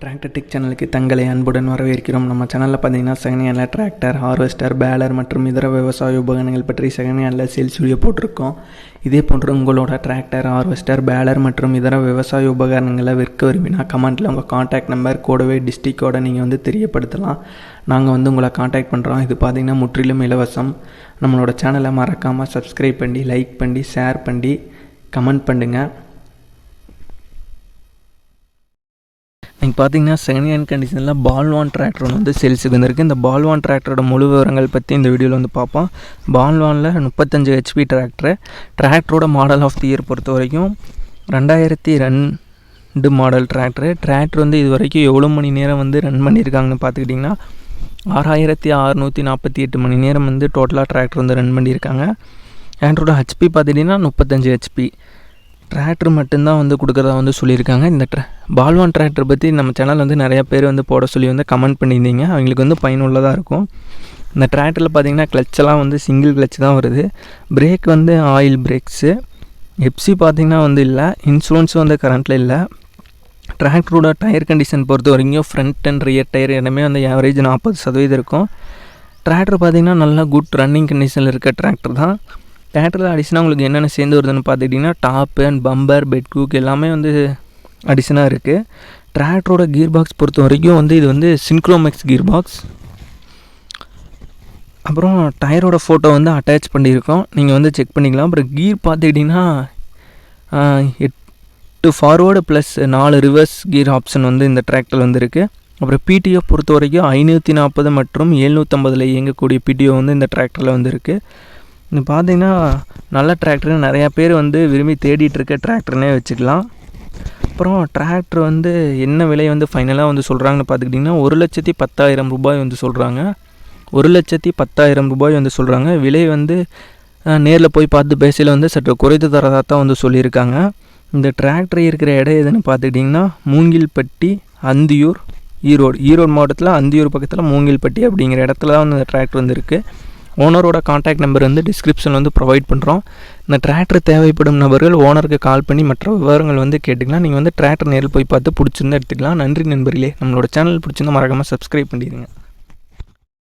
Tractor tech சேனலுக்கு தங்களை அன்புடன் வரவேற்கிறோம். நம்ம சேனலில் பார்த்தீங்கன்னா second handle tractor, harvester, baler மற்றும் இதர விவசாய உபகரணங்கள் பற்றி செகண்ட் ஹேண்டில் சேல்ஸ் வீடியோ போட்டிருக்கோம். இதே போன்று உங்களோட டிராக்டர், ஹார்வெஸ்டர், பேலர் மற்றும் இதர விவசாய உபகரணங்களை விற்க விரும்பினா கமெண்ட்டில் உங்கள் காண்டாக்ட் நம்பர் கூடவே டிஸ்ட்ரிக்டோட நீங்கள் தெரியப்படுத்தலாம். நாங்கள் உங்களை காண்டாக்ட் பண்ணுறோம். இது பார்த்திங்கன்னா முற்றிலும் இலவசம். நம்மளோட சேனலை மறக்காமல் சப்ஸ்கிரைப் பண்ணி, லைக் பண்ணி, ஷேர் பண்ணி, கமெண்ட் பண்ணுங்கள். நீங்கள் பார்த்தீங்கன்னா செகண்ட் ஹேண்ட் கண்டிஷனில் பால்வான் டிராக்டர் ஒன்று சேல்ஸுக்கு வந்திருக்கு. இந்த பால்வான் டிராக்டரோட முழு விவரங்கள் பற்றி இந்த வீடியோவில் பார்ப்போம். பால்வானில் 35 HP டிராக்டரோட மாடல் ஆஃப் தி இயர் பொறுத்த வரைக்கும் 2002 மாடல் டிராக்டர் இது வரைக்கும் எவ்வளோ மணி நேரம் ரன் பண்ணியிருக்காங்கன்னு பார்த்துக்கிட்டிங்கன்னா 6648 மணி நேரம் டோட்டலாக டிராக்டர் ரன் பண்ணியிருக்காங்க. டிராக்டரோட ஹெச்பி பார்த்துக்கிட்டிங்கன்னா 35 HP. டிராக்டர் மட்டும்தான் கொடுக்குறதா சொல்லியிருக்காங்க. இந்த பால்வான் டிராக்டர் பற்றி நம்ம சேனல் நிறையா பேர் போட சொல்லி கமெண்ட் பண்ணியிருந்தீங்க. அவங்களுக்கு பயனுள்ளதாக இருக்கும். இந்த டிராக்டரில் பார்த்திங்கன்னா கிளச்செல்லாம் சிங்கிள் கிளச் தான் வருது. Brake oil brakes. எப்சி பார்த்திங்கன்னா இல்லை. இன்சூரன்ஸ் கரண்ட்டில் இல்லை. டிராக்டரோட டயர் கண்டிஷன் பொறுத்த வரைக்கும் ஃப்ரண்ட் அண்ட் ரியர் டயர் இடமே ஆவரேஜ் 40% இருக்கும். டிராக்டர் பார்த்திங்கன்னா நல்லா குட் ரன்னிங் கண்டிஷனில் இருக்க டிராக்டர் தான். டிராக்டரில் அடிஷனாக உங்களுக்கு என்னென்ன சேர்ந்து வருதுன்னு பார்த்துக்கிட்டிங்கன்னா டாப்பு அண்ட் பம்பர், பெட் குக் எல்லாமே அடிஷனாக இருக்குது. டிராக்டரோட கீர் பாக்ஸ் பொறுத்த வரைக்கும் இது சின்க்ரோமேக்ஸ் கீர் பாக்ஸ். அப்புறம் டயரோட ஃபோட்டோ அட்டாச் பண்ணியிருக்கோம். நீங்கள் செக் பண்ணிக்கலாம். அப்புறம் கீர் பார்த்துக்கிட்டிங்கன்னா 8 forward plus 4 reverse gear option இந்த டிராக்டரில் இருக்குது. அப்புறம் பிடிஓ பொறுத்த வரைக்கும் 540 மற்றும் 750 இயங்கக்கூடிய பிடிஓ இந்த டிராக்டரில் இருக்குது. இது பார்த்திங்கன்னா நல்ல டிராக்டர், நிறையா பேர் விரும்பி தேடிட்டுருக்க டிராக்டர்னே வச்சுக்கலாம். அப்புறம் டிராக்டர் என்ன விலை ஃபைனலாக சொல்கிறாங்கன்னு பார்த்துக்கிட்டிங்கன்னா 1,10,000 ரூபாய் சொல்கிறாங்க. 1,10,000 ரூபாய் சொல்கிறாங்க. விலை நேரில் போய் பார்த்து பேசையில் சற்று குறைத்து தரதாக தான் சொல்லியிருக்காங்க. இந்த டிராக்டர் இருக்கிற இடம் எதுன்னு பார்த்துக்கிட்டிங்கன்னா மூங்கில்பட்டி, அந்தியூர், ஈரோடு மாவட்டத்தில் அந்தியூர் பக்கத்தில் மூங்கில்பட்டி அப்படிங்கிற இடத்துல தான் இந்த டிராக்டர் இருக்குது. ஓனரோட காண்டாக்ட் நம்பர் டிஸ்கிரிப்ஷனில் ப்ரொவைட் பண்ணுறோம். இந்த டிராக்டர் தேவைப்படும் நபர்கள் ஓனருக்கு கால் பண்ணி மற்ற விவரங்கள் கேட்டுக்கலாம். நீங்கள் டிராக்டர் நேரில் போய் பார்த்து பிடிச்சிருந்தா எடுத்துக்கலாம். நன்றி நண்பர்களே. நம்மளோட சேனல் பிடிச்சிருந்தா மறக்காமல் சப்ஸ்கிரைப் பண்ணிடுங்க.